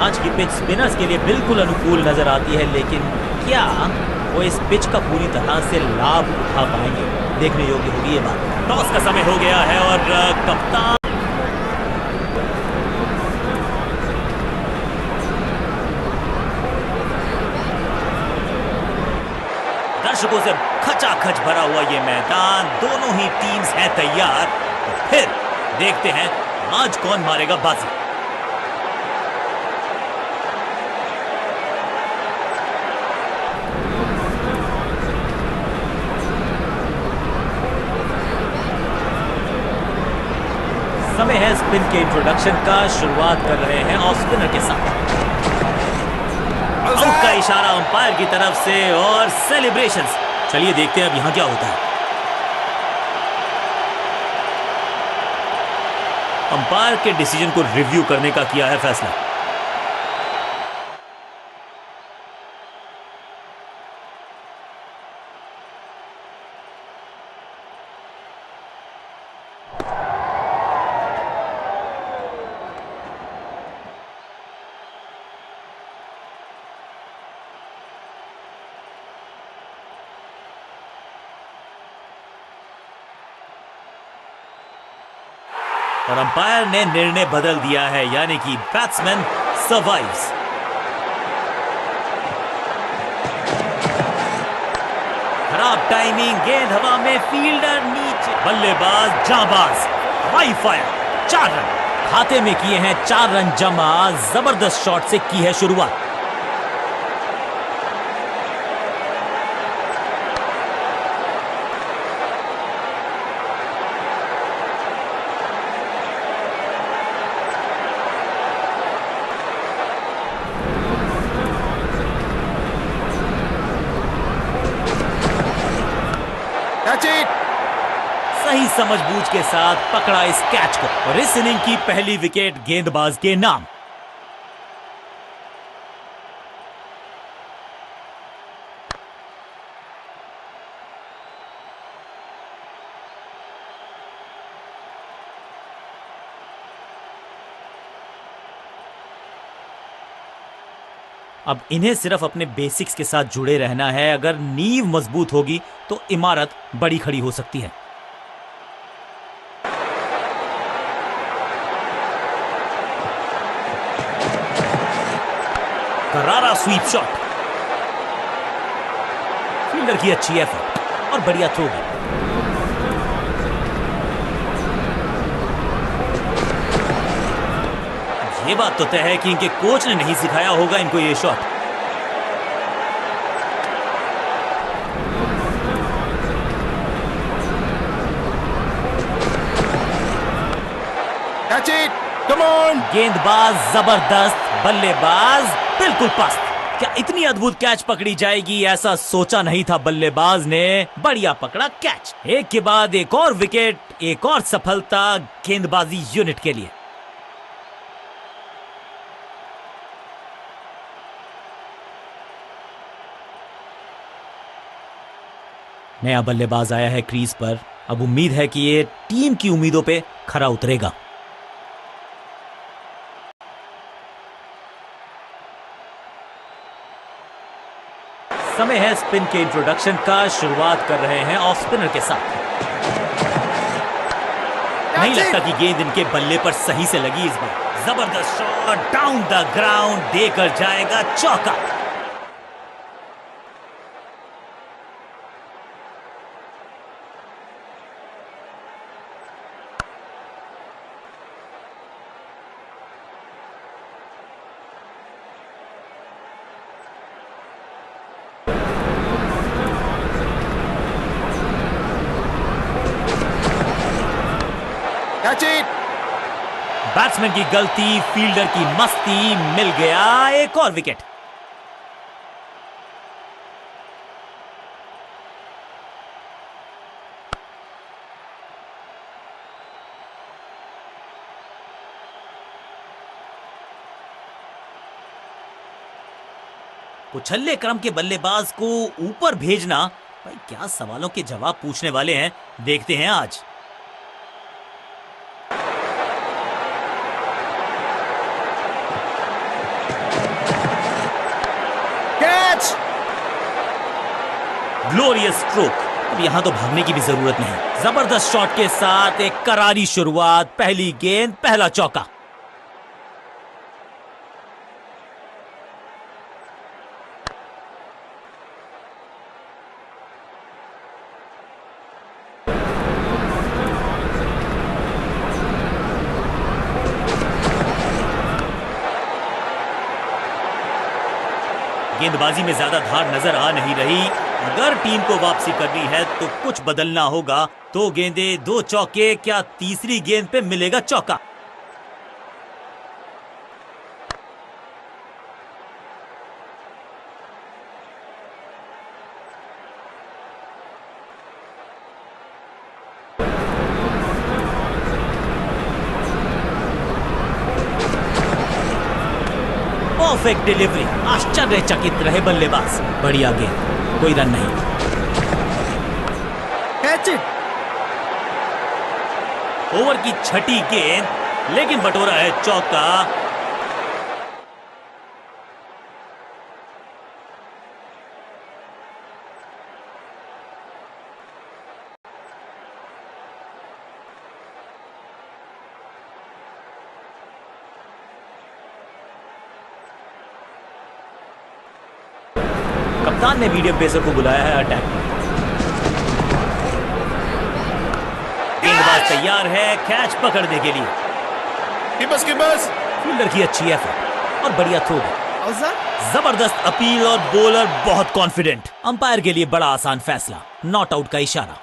आज की pitch spinners के लिए बिल्कुल अनुकूल नजर आती है, लेकिन क्या वो इस पिच का पूरी तरह से लाभ उठा पाएंगे? देखने योग्य होगी ये बात। टॉस का समय हो गया है और कप्तान दर्शकों से खचाखच भरा हुआ ये मैदान, दोनों ही टीम्स हैं तैयार। तो फिर देखते हैं आज कौन मारेगा बाजी। समय है स्पिन के इंट्रोडक्शन का। शुरुआत कर रहे हैं ऑफ स्पिनर के साथ। आउट का इशारा अंपायर की तरफ से और सेलिब्रेशंस। चलिए देखते हैं अब यहां क्या होता है। अंपायर के डिसीजन को रिव्यू करने का किया है फैसला। और अंपायर ने निर्णय बदल दिया है, यानी कि बैट्समैन सर्वाइव्स। खराब टाइमिंग, गेंद हवा में, फील्डर नीचे, बल्लेबाज जाबाज, हाई फायर, 4 रन खाते में किए हैं। 4 रन जमा, जबरदस्त शॉट से की है शुरुआत। सही समझबूझ के साथ पकड़ा इस कैच को और इस इनिंग की पहली विकेट गेंदबाज के नाम। अब इन्हें सिर्फ अपने बेसिक्स के साथ जुड़े रहना है। अगर नींव मजबूत होगी तो इमारत बड़ी खड़ी हो सकती है। करारा स्वीप शॉट, फील्डर की अच्छी एफर्ट और बढ़िया थ्रो भी। ये बात तो तय है कि इनके कोच ने नहीं सिखाया होगा इनको ये shot. Catch it! Come on! गेंदबाज जबरदस्त, बल्लेबाज बिल्कुल पस्त। क्या इतनी अद्भुत कैच पकड़ी जाएगी, ऐसा सोचा नहीं था बल्लेबाज ने। बढ़िया पकड़ा कैच। एक के बाद एक और विकेट, एक और सफलता गेंदबाजी यूनिट के लिए। नया बल्लेबाज आया है क्रीज पर। अब उम्मीद है कि ये टीम की उम्मीदों पे खरा उतरेगा। समय है स्पिन के इंट्रोडक्शन का। शुरुआत कर रहे हैं ऑफ स्पिनर के साथ। नहीं लगता कि गेंद इनके बल्ले पर सही से लगी इस बार। जबरदस्त शॉट डाउन द ग्राउंड, देकर जाएगा चौका। Catch it! बैट्समैन की गलती, फील्डर की मस्ती, मिल गया एक और विकेट। उछल्ले क्रम के बल्लेबाज को ऊपर भेजना, भाई क्या सवालों के जवाब पूछने वाले हैं, देखते हैं आज। Glorious stroke. अब यहाँ तो भागने की भी जरूरत नहीं। जबरदस्त शॉट के साथ एक करारी शुरुआत, पहली गेंद पहला चौका। गेंदबाजी में ज्यादा धार नजर आ नहीं रही। अगर टीम को वापसी करनी है तो कुछ बदलना होगा। दो गेंदें, दो चौके, क्या तीसरी गेंद पे मिलेगा चौका? Perfect delivery. आश्चर्यचकित रहे बल्लेबाज। बढ़िया गेंद, कोई रन नहीं। Catch it. ओवर की छठी गेंद, लेकिन बटोरा है चौका। कप्तान ने मीडियम पेसर को बुलाया है अटैक पर। गेंदबाज तैयार है कैच पकड़ने के लिए। Keepers. फील्डर की अच्छी एफर्ट और बढ़िया थ्रो भी। How's that? जबरदस्त अपील और बॉलर बहुत कॉन्फिडेंट। अंपायर के लिए बड़ा आसान फैसला, नॉट आउट का इशारा।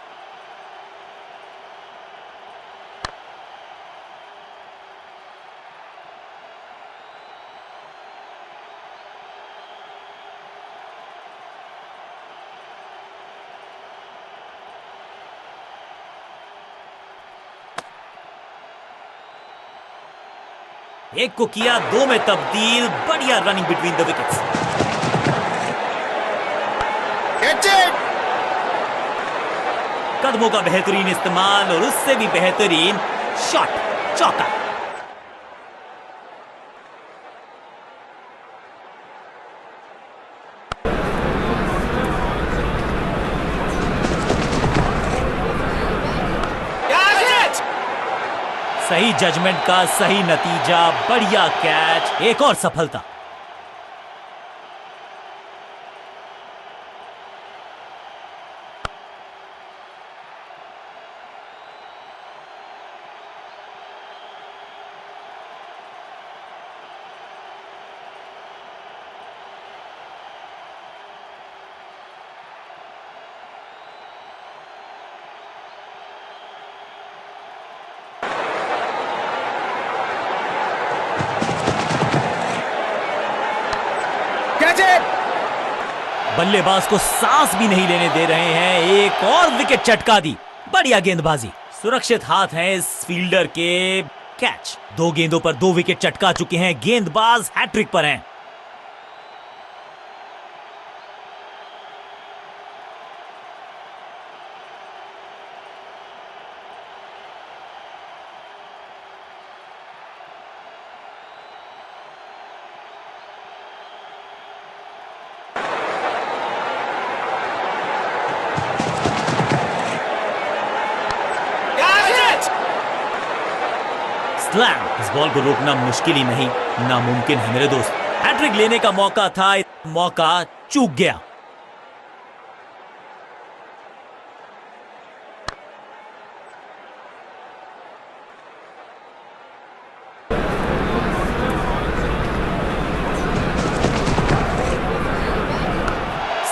एक को किया दो में तब्दील। बढ़िया running between the wickets. Catch it. कदमों का बेहतरीन इस्तेमाल और उससे भी बेहतरीन शॉट, चौका। Catch it. सही जजमेंट का सही नतीजा, बढ़िया कैच, एक और सफलता। Catch it. बल्लेबाज को सांस भी नहीं लेने दे रहे हैं। एक और विकेट चटका दी। बढ़िया गेंदबाजी। सुरक्षित हाथ हैं इस फील्डर के। कैच। दो गेंदों पर दो विकेट चटका चुके हैं। गेंदबाज हैट्रिक पर हैं। स्लैम। इस बॉल को रोकना मुश्किल ही नहीं, नामुमकिन है मेरे दोस्त। हैट्रिक लेने का मौका था, मौका चूक गया।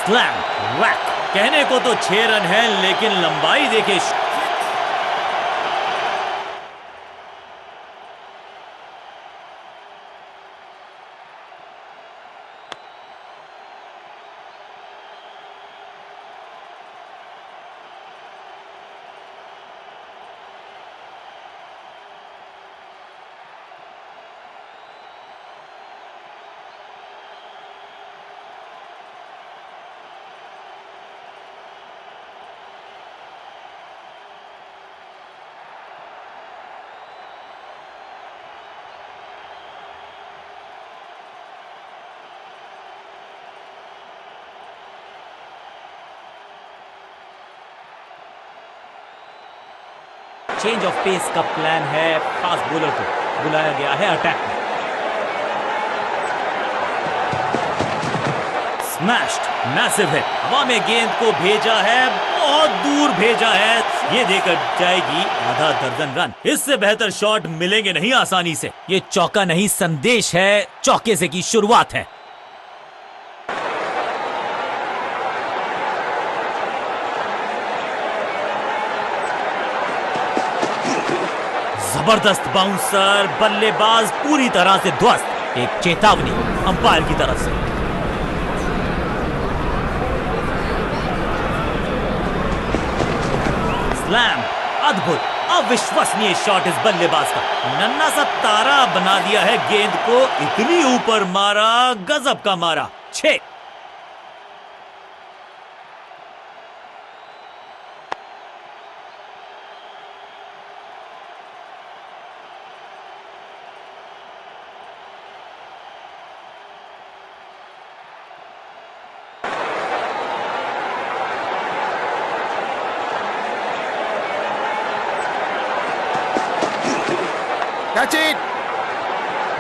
स्लैम, वैक। कहने को तो 6 रन है, लेकिन लंबाई देखे। चेंज ऑफ पेस का प्लान है। फास्ट बॉलर को बुलाया गया है अटैक में। स्मैश्ड, मैसिव हिट, हवा में गेंद को भेजा है, बहुत दूर भेजा है। ये देकर जाएगी आधा दर्जन रन। इससे बेहतर शॉट मिलेंगे नहीं आसानी से। ये चौका नहीं, संदेश है, चौके से की शुरुआत है। जबरदस्त बाउंसर, बल्लेबाज पूरी तरह से ध्वस्त। एक चेतावनी अंपायर की तरफ से। स्लैम, अद्भुत, अविश्वसनीय शॉट इस बल्लेबाज का। नन्हा सा तारा बना दिया है गेंद को, इतनी ऊपर मारा, गजब का मारा। 6। Catch it.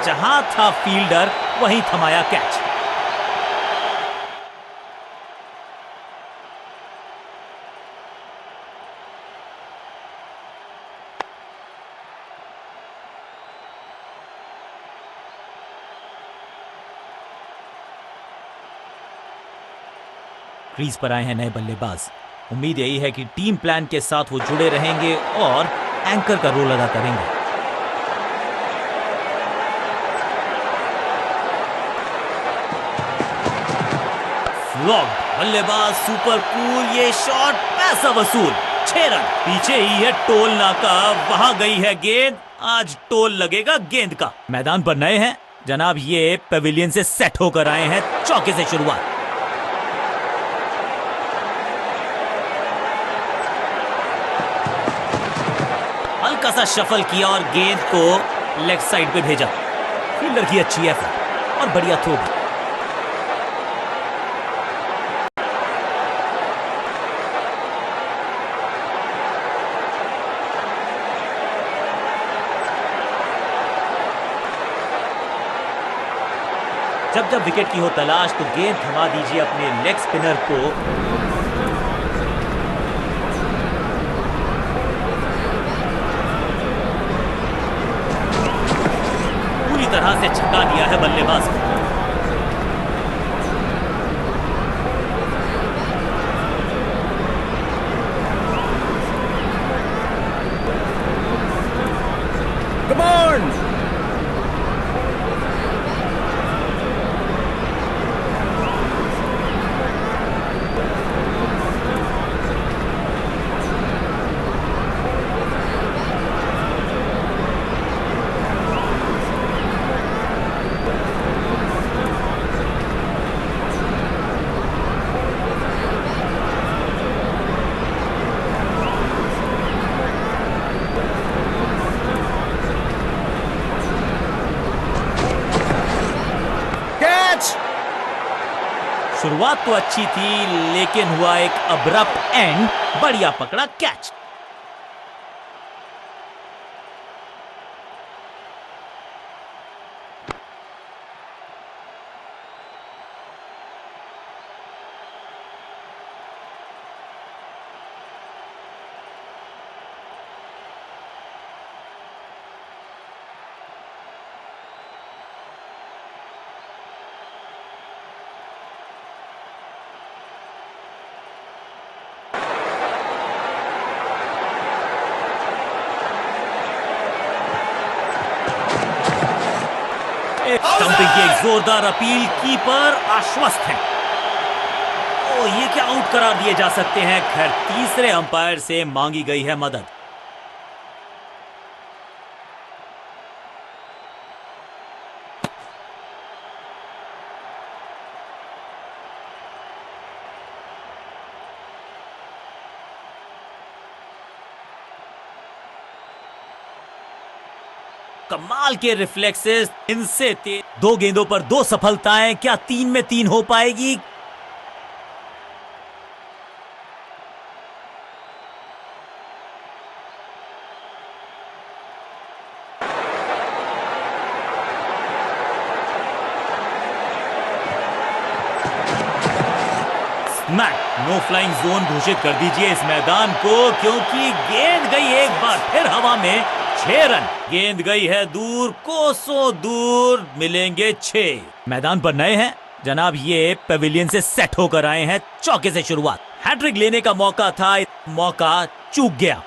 जहां था फील्डर वहीं थमाया कैच। क्रीज पर आए हैं नए बल्लेबाज। उम्मीद यही है कि टीम प्लान के साथ वो जुड़े रहेंगे और एंकर का रोल अदा करेंगे। फ्लॉग, बल्लेबाज सुपर कूल, ये शॉट पैसा वसूल। 6 रन। पीछे ही है टोल नाका, वहां गई है गेंद, आज टोल लगेगा गेंद का। मैदान पर नए हैं जनाब, ये पेविलियन से सेट होकर आए हैं। चौके से शुरुआत। हल्का सा शफल किया और गेंद को लेग साइड पे भेजा। फील्डर की अच्छी एफर्ट और बढ़िया थ्रो भी। जब जब विकेट की हो तलाश तो गेंद थमा दीजिए अपने लेग स्पिनर को। पूरी तरह से छका दिया है बल्लेबाज को। Come on! शुरुआत तो अच्छी थी लेकिन हुआ एक अब्रप्ट एंड। बढ़िया पकड़ा कैच। स्टंपिंग की एक जोरदार अपील, कीपर आश्वस्त है। ओ, ये क्या आउट करार दिए जा सकते हैं। खैर, तीसरे अंपायर से मांगी गई है मदद। कमाल के रिफ्लेक्सेस, इनसे तेज। 2 गेंदों पर 2 सफलताएं, क्या 3 में 3 हो पाएगी? मैट नो फ्लाइंग जोन घोषित कर दीजिए इस मैदान को, क्योंकि गेंद गई एक बार फिर हवा में। 6 रन, गेंद गई है दूर, कोसों दूर, मिलेंगे 6। मैदान पर नए हैं जनाब, ये पेविलियन से सेट होकर आए हैं। चौके से शुरुआत, हैट्रिक लेने का मौका था, मौका चूक गया।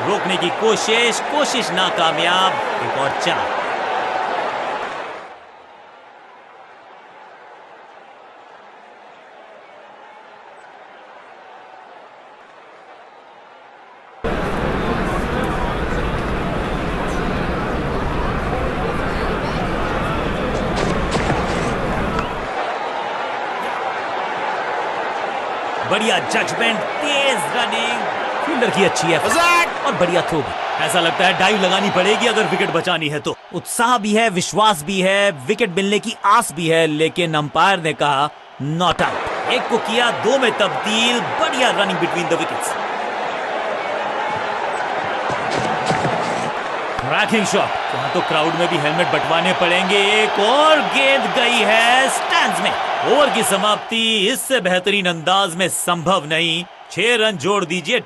रोकने की कोशिश नाकामयाब। एक और 4। बढ़िया जजमेंट, तेज रनिंग, फील्डर की अच्छी है और बढ़िया थ्रो भी। ऐसा लगता है डाइव लगानी पड़ेगी अगर विकेट बचानी है तो। उत्साह भी है, विश्वास भी है, विकेट मिलने की आस भी है, लेकिन अंपायर ने कहा नॉट आउट। एक को किया 2 में तब्दील। बढ़िया running between the wickets. Cracking shot, यहां तो क्राउड में भी हेलमेट बंटवाने पड़ेंगे। एक और गेंद गई है स्टैंड्स में। ओवर की समाप्ति इससे बेहतरीन अंदाज में संभव नहीं। 6 रन जोड़ दीजिए।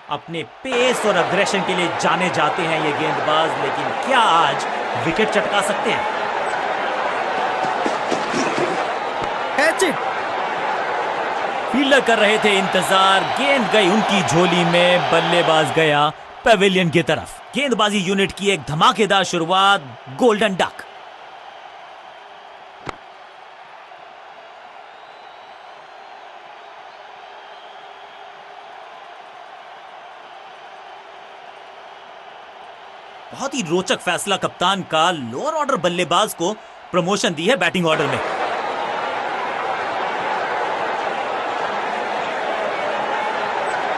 अपने पेस और अग्रेशन के लिए जाने जाते हैं ये गेंदबाज, लेकिन क्या आज विकेट चटका सकते हैं? Catch it! फील्डर कर रहे थे इंतजार, गेंद गई उनकी झोली में। बल्लेबाज गया पेविलियन की तरफ। गेंदबाजी यूनिट की एक धमाकेदार शुरुआत। Golden duck. बहुत ही रोचक फैसला कप्तान का। लोअर ऑर्डर बल्लेबाज को प्रमोशन दी है बैटिंग ऑर्डर में।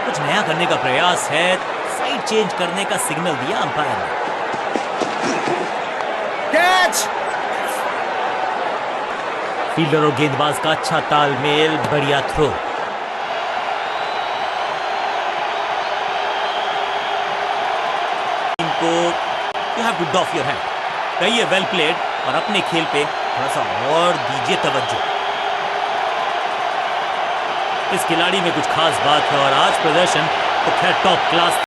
कुछ नया करने का प्रयास है। साइड चेंज करने का सिग्नल दिया अंपायर ने। Catch! फील्डर और गेंदबाज का अच्छा तालमेल, बढ़िया throw. You have to doff your hand. कहिए वेल प्लेड और अपने खेल पे थोड़ा सा और दीजिए तवज्जो। इस खिलाड़ी में कुछ खास बात है और आज प्रदर्शन तो खैर टॉप क्लास।